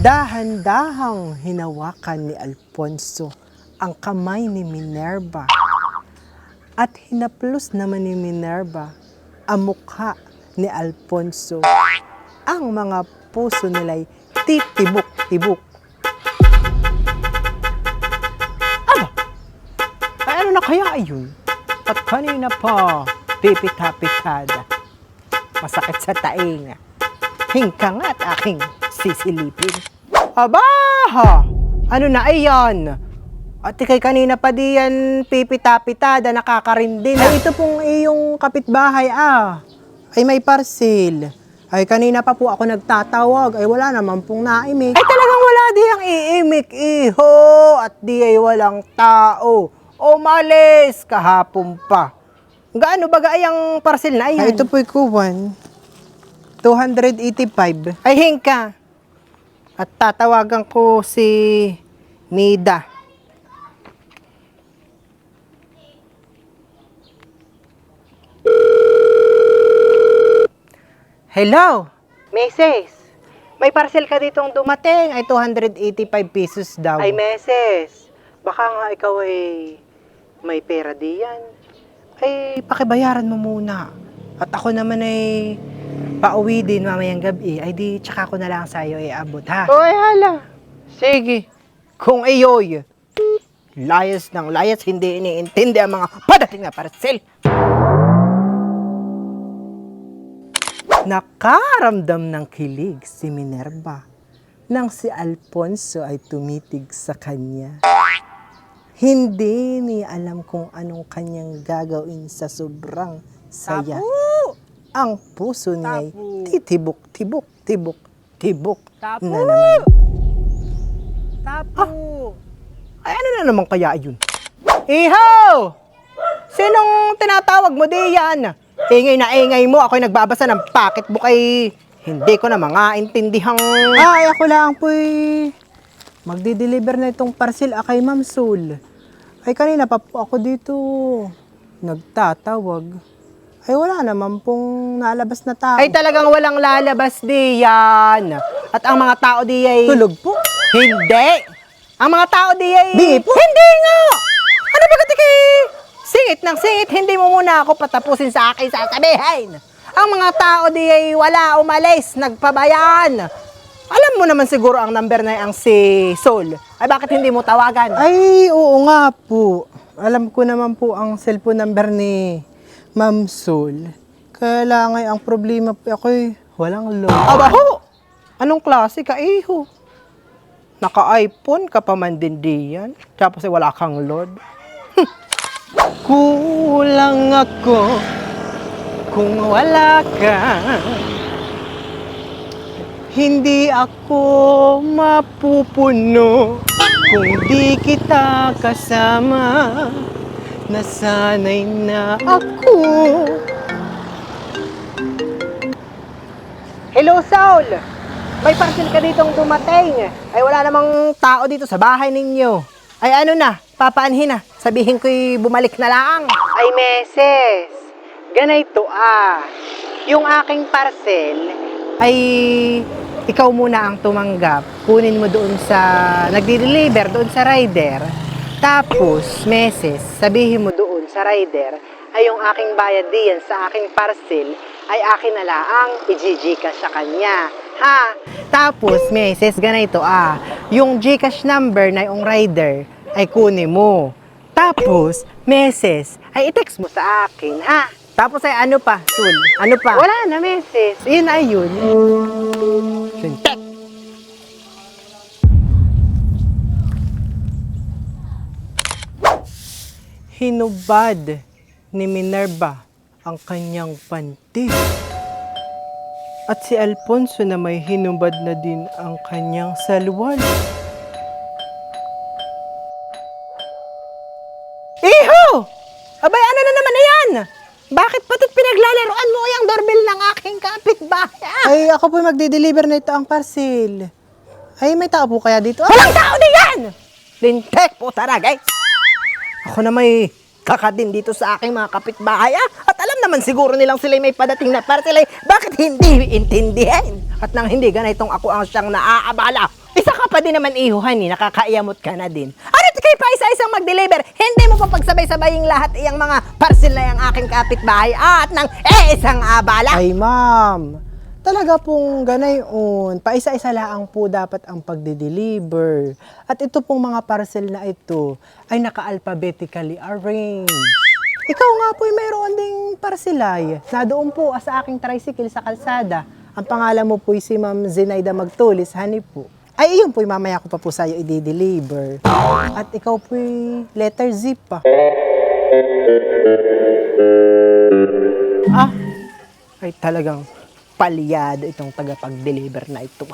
Dahan-dahang hinawakan ni Alfonso ang kamay ni Minerva at hinaplos naman ni Minerva ang mukha ni Alfonso. Ang mga puso nila'y titibok-tibok. Aba, ay ano na kaya yun? At kanina pa, pipita-pitada. Masakit sa tainga. Hingka nga at aking sisilipin. Aba! Ano na ayan? At ikay kanina pa diyan pipita-pitada, nakakarindi na. Ay ito pong iyong kapitbahay ay may parcel. Ay kanina pa po ako nagtatawag, ay wala naman pong naimik. Ay talagang wala di ang iimik, iho! At di ay walang tao. Umalis kahapon pa. Gaano ba ang parcel na ayan? Ay ito po'y kuwan. 285. Ay hingka. At tatawagan ko si Nida. Hello, Mrs. May parcel ka ditong dumating. Ay 285 pesos daw. Ay Mrs. Baka nga ikaw ay may pera diyan. Ay pakibayaran mo muna. At ako naman ay pauwi din mamayang gabi, ay di tsaka ko na lang sa'yo iabot, ha? Oy, hala. Sige. Kung iyoy, layas ng layas, hindi iniintindi ang mga padating na parcel. Nakaramdam ng kilig si Minerva nang si Alfonso ay tumitig sa kanya. Hindi niya alam kung anong kanyang gagawin sa sobrang saya. Ang puso niya ay titibok, tibok na naman. Ay ano na naman kaya yun? Iho! Sinong tinatawag mo diyan? Ingay na ingay mo, ako'y nagbabasa ng pocketbook ay hindi ko na mga intindihang... Ay ako lang po'y magdi-deliver na itong parcel kay Ma'am Sol. Ay kanina pa po ako dito nagtatawag. Ay wala naman pong nalabas na tao. Ay talagang walang lalabas diyan. At ang mga tao di ay... Tulog po? Hindi. Ang mga tao di ay... Di po? Hindi nga. Ano ba kati kay... Singit ng singit, hindi mo muna ako patapusin sa akin sasabihin. Ang mga tao di ay wala umalis, nagpabayan. Alam mo naman siguro ang number na ang si Sol. Ay bakit hindi mo tawagan? Ay oo nga po. Alam ko naman po ang cellphone number ni Ma'am Sol. Kaya lang ay ang problema po ako'y walang load. Aba ho! Anong klase ka iho? Naka-iPhone ka pa man din diyan. Tapos ay wala kang load. Kulang ako kung wala ka. Hindi ako mapupuno kung di kita kasama. Nasanay na ako. Hello, Saul! May parcel ka ditong dumating. Ay wala namang tao dito sa bahay ninyo. Ay ano na, papaanhin na. Sabihin ko'y bumalik na lang. Ay meses, ganito yung aking parcel ay ikaw muna ang tumanggap. Kunin mo doon sa, nagdi-deliver doon sa rider. Tapos, meses, sabihin mo doon sa rider ay yung aking bayad diyan sa aking parcel ay akin na lang i-Gcash sa kanya. Ha? Tapos, meses, ganito yung Gcash number na yung rider ay kunin mo. Tapos, meses, ay i-text mo sa akin, ha? Tapos ay ano pa, Sul? Ano pa? Wala na, meses. Yun ay yun. Sintek. Hinubad ni Minerva ang kanyang panty. At si Alfonso na may hinubad na din ang kanyang salwal. Iho! Abay, ano na naman yan? Bakit pati pinaglalaroan mo yung doorbell ng aking kapitbahay? Ay, ako po magdi-deliver na ito ang parcel. Ay, may tao po kaya dito? Walang tao diyan! Lintek po taragay. Ako na may kakadin dito sa aking mga kapitbahay. At alam naman siguro nilang sila may padating na parcel. Bakit hindi intindihin? At nang hindi ganitong ako ang siyang naaabala, Isa ka pa din naman ihuhan eh, nakakaiyamot ka na din. Ano kayo pa isa-isang mag-deliver? Hindi mo pa pagsabay-sabaying lahat iyang mga parcel na yung aking kapitbahay at ng isang abala. Ay ma'am, talaga pong ganayon. Paisa-isa lang po dapat ang pagde-deliver. At ito pong mga parcel na ito ay naka-alphabetically arranged. Ikaw nga po'y mayroon ding parcelay na doon po sa aking tricycle sa kalsada. Ang pangalan mo po'y si Ma'am Zenaida Magtulis, honey po. Ay, iyon po'y mamaya ko pa po sa'yo i-deliver. At ikaw po'y letter Z pa. Ay talagang palyado itong tagapag-deliver na ito.